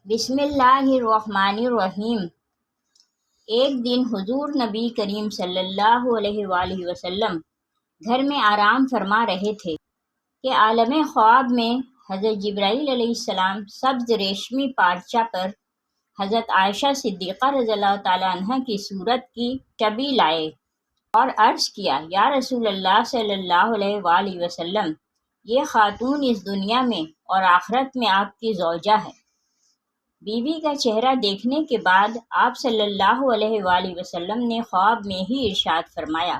بسم اللہ الرحمن الرحیم۔ ایک دن حضور نبی کریم صلی اللہ علیہ وآلہ وسلم گھر میں آرام فرما رہے تھے کہ عالم خواب میں حضرت جبرائیل علیہ السلام سبز ریشمی پارچہ پر حضرت عائشہ صدیقہ رضی اللہ تعالیٰ عنہ کی صورت کی چبی لائے اور عرض کیا، یا رسول اللہ صلی اللہ علیہ وآلہ وسلم، یہ خاتون اس دنیا میں اور آخرت میں آپ کی زوجہ ہے۔ بیوی کا چہرہ دیکھنے کے بعد آپ صلی اللہ علیہ وآلہ وسلم نے خواب میں ہی ارشاد فرمایا،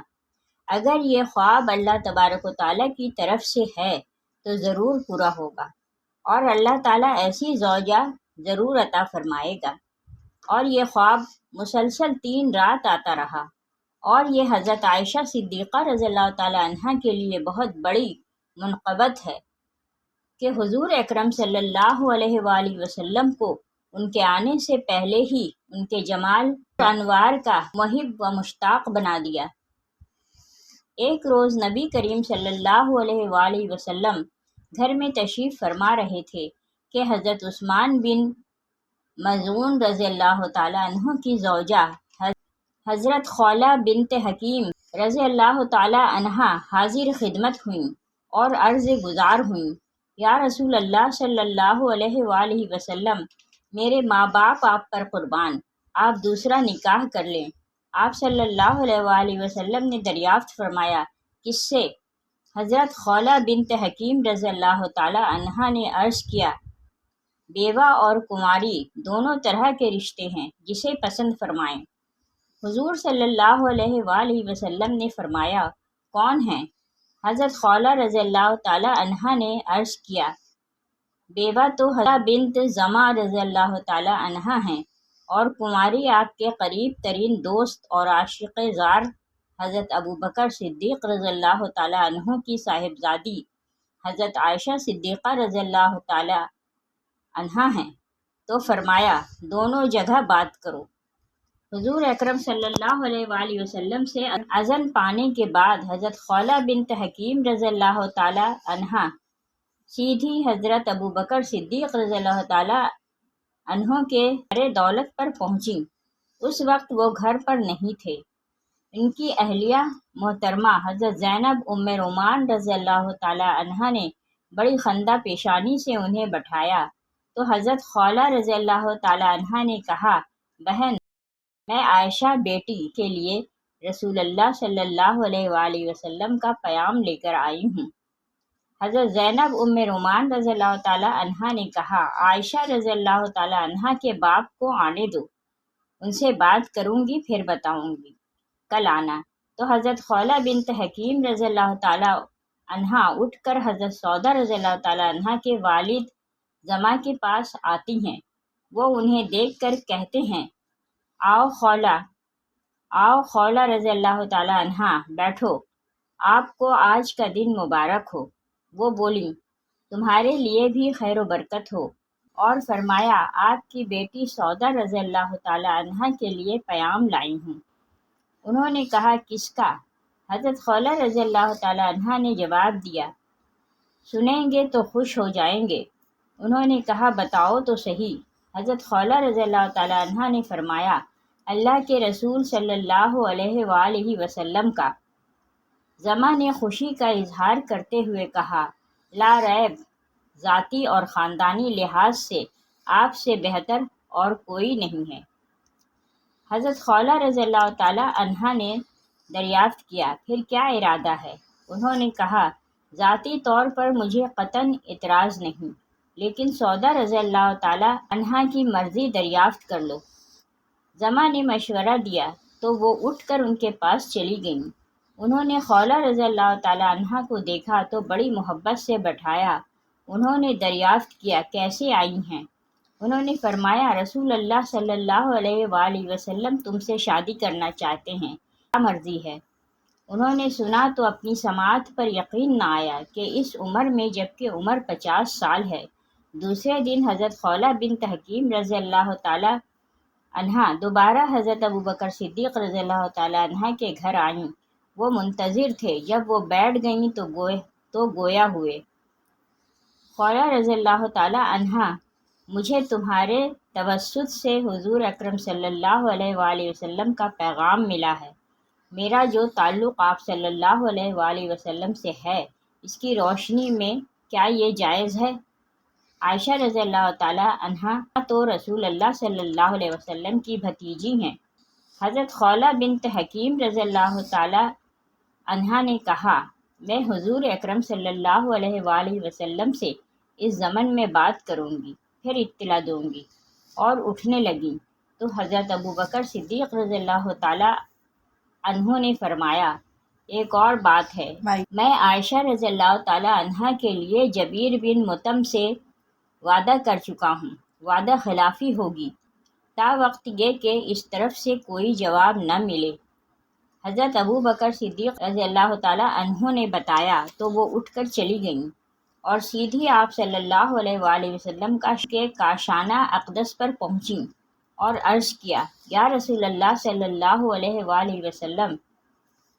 اگر یہ خواب اللہ تبارک و تعالیٰ کی طرف سے ہے تو ضرور پورا ہوگا، اور اللہ تعالیٰ ایسی زوجہ ضرور عطا فرمائے گا۔ اور یہ خواب مسلسل 3 رات آتا رہا، اور یہ حضرت عائشہ صدیقہ رضی اللہ تعالیٰ عنہ کے لیے بہت بڑی منقبت ہے کہ حضور اکرم صلی اللہ علیہ وآلہ وسلم کو ان کے آنے سے پہلے ہی ان کے جمال و انوار کا محب و مشتاق بنا دیا۔ ایک روز نبی کریم صلی اللہ علیہ وآلہ وسلم گھر میں تشریف فرما رہے تھے کہ حضرت عثمان بن مظعون رضی اللہ تعالیٰ عنہ کی زوجہ حضرت خولہ بنت حکیم رضی اللہ تعالیٰ عنہ حاضر خدمت ہوئیں اور عرض گزار ہوئیں، یا رسول اللہ صلی اللہ علیہ وآلہ وسلم، میرے ماں باپ آپ پر قربان، آپ دوسرا نکاح کر لیں۔ آپ صلی اللہ علیہ وآلہ وسلم نے دریافت فرمایا، کس سے؟ حضرت خولہ بنت حکیم رضی اللہ تعالیٰ عنہا نے عرض کیا، بیوہ اور کنواری دونوں طرح کے رشتے ہیں، جسے پسند فرمائیں۔ حضور صلی اللہ علیہ وآلہ وسلم نے فرمایا، کون ہیں؟ حضرت خولہ رضی اللہ تعالیٰ عنہا نے عرض کیا، بیوہ تو حضرت بنت زمع رضی اللہ تعالیٰ عنہا ہیں، اور کنواری آپ کے قریب ترین دوست اور عاشق زار حضرت ابوبکر صدیق رضی اللہ تعالیٰ عنہ کی صاحبزادی حضرت عائشہ صدیقہ رضی اللہ تعالیٰ عنہا ہیں۔ تو فرمایا، دونوں جگہ بات کرو۔ حضور اکرم صلی اللہ علیہ وآلہ وسلم سے اذن پانے کے بعد حضرت خولہ بنت حکیم رضی اللہ تعالیٰ عنہا سیدھی حضرت ابوبکر صدیق رضی اللہ تعالیٰ عنہ کے در دولت پر پہنچیں۔ اس وقت وہ گھر پر نہیں تھے۔ ان کی اہلیہ محترمہ حضرت زینب ام رومان رضی اللہ تعالیٰ عنہا نے بڑی خندہ پیشانی سے انہیں بٹھایا تو حضرت خولہ رضی اللہ تعالیٰ عنہا نے کہا، بہن، میں عائشہ بیٹی کے لیے رسول اللہ صلی اللہ علیہ وآلہ وسلم کا پیام لے کر آئی ہوں۔ حضرت زینب ام رومان رضی اللہ تعالیٰ عنہا نے کہا، عائشہ رضی اللہ تعالیٰ عنہا کے باپ کو آنے دو، ان سے بات کروں گی، پھر بتاؤں گی، کل آنا۔ تو حضرت خولہ بنت حکیم رضی اللہ تعالیٰ عنہا اٹھ کر حضرت سودہ رضی اللہ تعالیٰ عنہا کے والد زمع کے پاس آتی ہیں۔ وہ انہیں دیکھ کر کہتے ہیں، آؤ خولہ رضی اللہ تعالیٰ عنہا، بیٹھو، آپ کو آج کا دن مبارک ہو۔ وہ بولیں، تمہارے لیے بھی خیر و برکت ہو، اور فرمایا، آپ کی بیٹی سودہ رضی اللہ تعالیٰ عنہا کے لیے پیام لائی ہوں۔ انہوں نے کہا، کس کا؟ حضرت خولہ رضی اللہ تعالیٰ عنہا نے جواب دیا، سنیں گے تو خوش ہو جائیں گے۔ انہوں نے کہا، بتاؤ تو صحیح۔ حضرت خولہ رضی اللہ تعالیٰ عنہا نے فرمایا، اللہ کے رسول صلی اللہ علیہ وآلہ وسلم کا۔ زمع نے خوشی کا اظہار کرتے ہوئے کہا، لا ریب، ذاتی اور خاندانی لحاظ سے آپ سے بہتر اور کوئی نہیں ہے۔ حضرت خولہ رضی اللہ تعالیٰ عنہا نے دریافت کیا، پھر کیا ارادہ ہے؟ انہوں نے کہا، ذاتی طور پر مجھے قطعاً اعتراض نہیں، لیکن سودہ رضی اللہ تعالیٰ عنہا کی مرضی دریافت کر لو۔ زمع نے مشورہ دیا تو وہ اٹھ کر ان کے پاس چلی گئیں۔ انہوں نے خولہ رضی اللہ تعالیٰ عنہا کو دیکھا تو بڑی محبت سے بٹھایا۔ انہوں نے دریافت کیا، کیسے آئی ہیں؟ انہوں نے فرمایا، رسول اللہ صلی اللہ علیہ وآلہ وسلم تم سے شادی کرنا چاہتے ہیں، کیا مرضی ہے؟ انہوں نے سنا تو اپنی سماعت پر یقین نہ آیا کہ اس عمر میں، جبکہ عمر 50 سال ہے۔ دوسرے دن حضرت خولہ بنت حکیم رضی اللہ تعالیٰ عنہا دوبارہ حضرت ابوبکر صدیق رضی اللہ تعالیٰ عنہ کے گھر آئیں۔ وہ منتظر تھے، جب وہ بیٹھ گئیں تو گویا ہوئے۔ خولہ رضی اللہ تعالیٰ عنہا مجھے تمہارے توسط سے حضور اکرم صلی اللہ علیہ وآلہ وسلم کا پیغام ملا ہے۔ میرا جو تعلق آپ صلی اللہ علیہ وآلہ وسلم سے ہے، اس کی روشنی میں کیا یہ جائز ہے؟ عائشہ رضی اللہ تعالیٰ عنہا تو رسول اللہ صلی اللہ علیہ وسلم کی بھتیجی ہیں۔ حضرت خولہ بنت حکیم رضی اللہ تعالیٰ عنہا نے کہا، میں حضور اکرم صلی اللہ علیہ وآلہ وسلم سے اس ضمن میں بات کروں گی، پھر اطلاع دوں گی، اور اٹھنے لگیں تو حضرت ابوبکر صدیق رضی اللہ تعالیٰ عنہ نے فرمایا، ایک اور بات ہے، میں عائشہ رضی اللہ تعالیٰ عنہا کے لیے جبیر بن مطعم سے وعدہ کر چکا ہوں، وعدہ خلافی ہوگی تا وقت یہ کہ اس طرف سے کوئی جواب نہ ملے۔ حضرت ابوبکر صدیق رضی اللہ تعالیٰ عنہ نے بتایا تو وہ اٹھ کر چلی گئیں اور سیدھی آپ صلی اللہ علیہ وآلہ وسلم کے کاشانہ اقدس پر پہنچیں اور عرض کیا، یا رسول اللہ صلی اللہ علیہ وآلہ وسلم،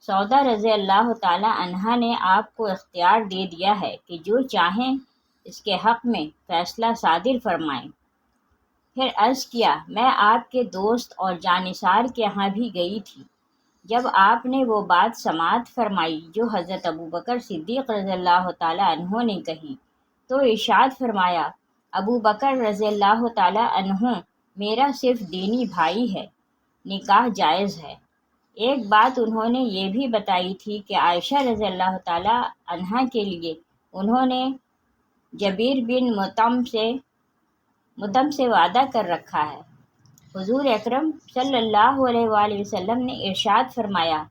سودا رضی اللہ تعالیٰ عنہا نے آپ کو اختیار دے دیا ہے کہ جو چاہیں اس کے حق میں فیصلہ صادر فرمائیں۔ پھر عرض کیا، میں آپ کے دوست اور جانثار کے یہاں بھی گئی تھی۔ جب آپ نے وہ بات سماعت فرمائی جو حضرت ابوبکر صدیق رضی اللہ تعالیٰ عنہ نے کہی، تو ارشاد فرمایا، ابوبکر رضی اللہ تعالیٰ عنہ میرا صرف دینی بھائی ہے، نکاح جائز ہے۔ ایک بات انہوں نے یہ بھی بتائی تھی کہ عائشہ رضی اللہ تعالیٰ عنہا کے لیے انہوں نے جبیر بن مطعم سے وعدہ کر رکھا ہے۔ حضور اکرم صلی اللہ علیہ وآلہ وسلم نے ارشاد فرمایا،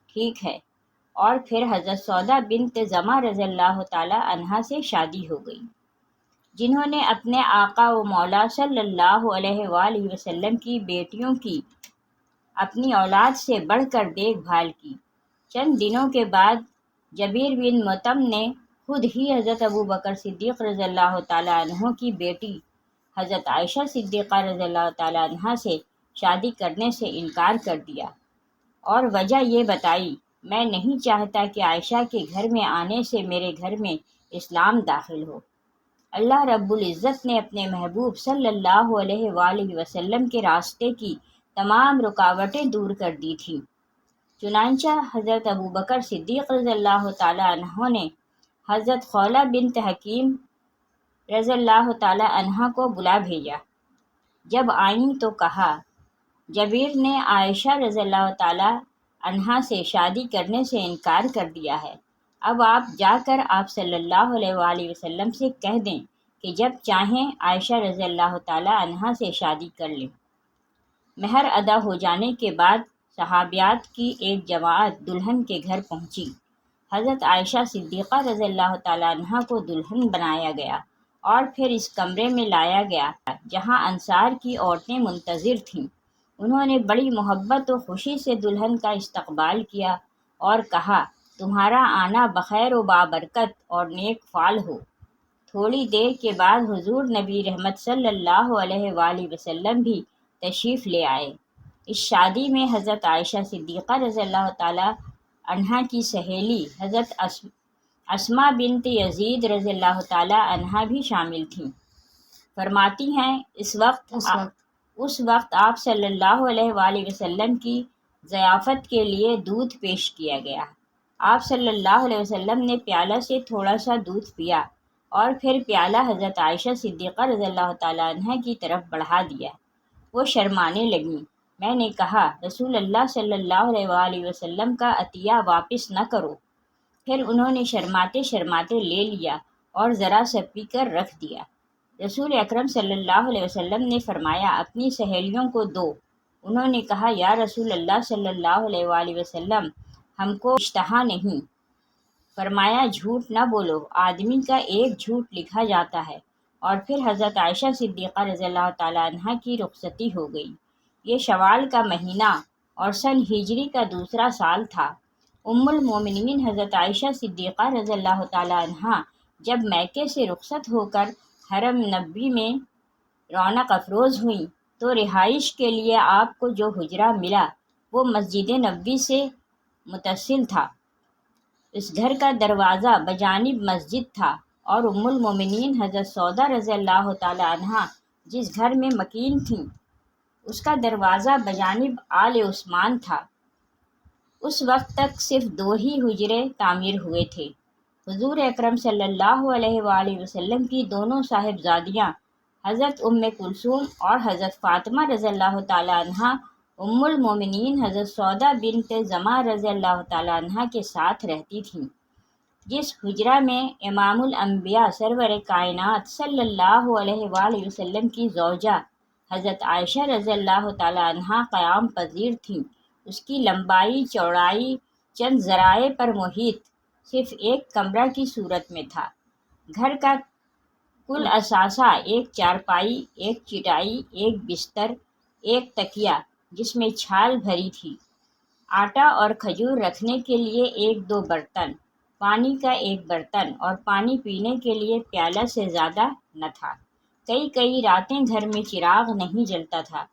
ٹھیک ہے، اور پھر حضرت سودا بنت زمعہ رضی اللہ تعالیٰ عنہا سے شادی ہو گئی، جنہوں نے اپنے آقا و مولا صلی اللہ علیہ وآلہ وسلم کی بیٹیوں کی اپنی اولاد سے بڑھ کر دیکھ بھال کی۔ چند دنوں کے بعد جبیر بن مطعم نے خود ہی حضرت ابوبکر صدیق رضی اللہ تعالیٰ عنہ کی بیٹی حضرت عائشہ صدیقہ رضی اللہ تعالیٰ عنہا سے شادی کرنے سے انکار کر دیا، اور وجہ یہ بتائی، میں نہیں چاہتا کہ عائشہ کے گھر میں آنے سے میرے گھر میں اسلام داخل ہو۔ اللہ رب العزت نے اپنے محبوب صلی اللہ علیہ وآلہ وسلم کے راستے کی تمام رکاوٹیں دور کر دی تھیں۔ چنانچہ حضرت ابوبکر صدیق رضی اللہ تعالیٰ عنہ نے حضرت خولہ بنت حکیم رضی اللہ تعالیٰ عنہ کو بلا بھیجا۔ جب آئیں تو کہا، جبیر نے عائشہ رضی اللہ تعالیٰ عنہا سے شادی کرنے سے انکار کر دیا ہے۔ اب آپ جا کر آپ صلی اللہ علیہ وآلہ وسلم سے کہہ دیں کہ جب چاہیں عائشہ رضی اللہ تعالیٰ عنہا سے شادی کر لیں۔ مہر ادا ہو جانے کے بعد صحابیات کی ایک جماعت دلہن کے گھر پہنچی۔ حضرت عائشہ صدیقہ رضی اللہ تعالیٰ عنہا کو دلہن بنایا گیا اور پھر اس کمرے میں لایا گیا جہاں انصار کی عورتیں منتظر تھیں۔ انہوں نے بڑی محبت و خوشی سے دلہن کا استقبال کیا اور کہا، تمہارا آنا بخیر و بابرکت اور نیک فال ہو۔ تھوڑی دیر کے بعد حضور نبی رحمت صلی اللہ علیہ وآلہ وسلم بھی تشریف لے آئے۔ اس شادی میں حضرت عائشہ صدیقہ رضی اللہ تعالیٰ عنہا کی سہیلی حضرت اسماء بنت یزید رضی اللہ تعالیٰ عنہا بھی شامل تھیں۔ فرماتی ہیں، اس وقت آپ صلی اللہ علیہ وآلہ وسلم کی ضیافت کے لیے دودھ پیش کیا گیا۔ آپ صلی اللہ علیہ وسلم نے پیالہ سے تھوڑا سا دودھ پیا اور پھر پیالہ حضرت عائشہ صدیقہ رضی اللہ تعالیٰ عنہا کی طرف بڑھا دیا۔ وہ شرمانے لگیں۔ میں نے کہا، رسول اللہ صلی اللہ علیہ وآلہ وسلم کا عطیہ واپس نہ کرو۔ پھر انہوں نے شرماتے شرماتے لے لیا اور ذرا سا پی کر رکھ دیا۔ رسول اکرم صلی اللہ علیہ وسلم نے فرمایا، اپنی سہیلیوں کو دو۔ انہوں نے کہا، یا رسول اللہ صلی اللہ علیہ وآلہ وسلم، ہم کو اشتہا نہیں۔ فرمایا، جھوٹ نہ بولو، آدمی کا ایک جھوٹ لکھا جاتا ہے۔ اور پھر حضرت عائشہ صدیقہ رضی اللہ تعالیٰ عنہا کی رخصتی ہو گئی۔ یہ شوال کا مہینہ اور سن ہجری کا دوسرا سال تھا۔ ام المومنین حضرت عائشہ صدیقہ رضی اللہ تعالیٰ عنہا جب میکے سے رخصت ہو کر حرم نبوی میں رونق افروز ہوئیں تو رہائش کے لیے آپ کو جو حجرہ ملا وہ مسجد نبوی سے متصل تھا۔ اس گھر کا دروازہ بجانب مسجد تھا اور ام المومنین حضرت سودا رضی اللہ تعالیٰ عنہا جس گھر میں مکین تھیں اس کا دروازہ بجانب آل عثمان تھا۔ اس وقت تک صرف 2 ہی حجرے تعمیر ہوئے تھے۔ حضور اکرم صلی اللہ علیہ وآلہ وسلم کی دونوں صاحبزادیاں حضرت ام کلثوم اور حضرت فاطمہ رضی اللہ تعالیٰ عنہا ام المومنین حضرت سودا بنت زمعہ رضی اللہ تعالیٰ عنہا کے ساتھ رہتی تھیں۔ جس حجرہ میں امام الانبیاء سرور کائنات صلی اللہ علیہ وآلہ وسلم کی زوجہ حضرت عائشہ رضی اللہ تعالیٰ عنہا قیام پذیر تھیں، اس کی لمبائی چوڑائی چند ذرائع پر محیط صرف ایک کمرہ کی صورت میں تھا۔ گھر کا کل اثاثہ ایک چارپائی، ایک چٹائی، ایک بستر، ایک تکیہ جس میں چھال بھری تھی، آٹا اور کھجور رکھنے کے لیے 1-2 برتن، پانی کا ایک برتن اور پانی پینے کے لیے پیالہ سے زیادہ نہ تھا۔ کئی راتیں گھر میں چراغ نہیں جلتا تھا۔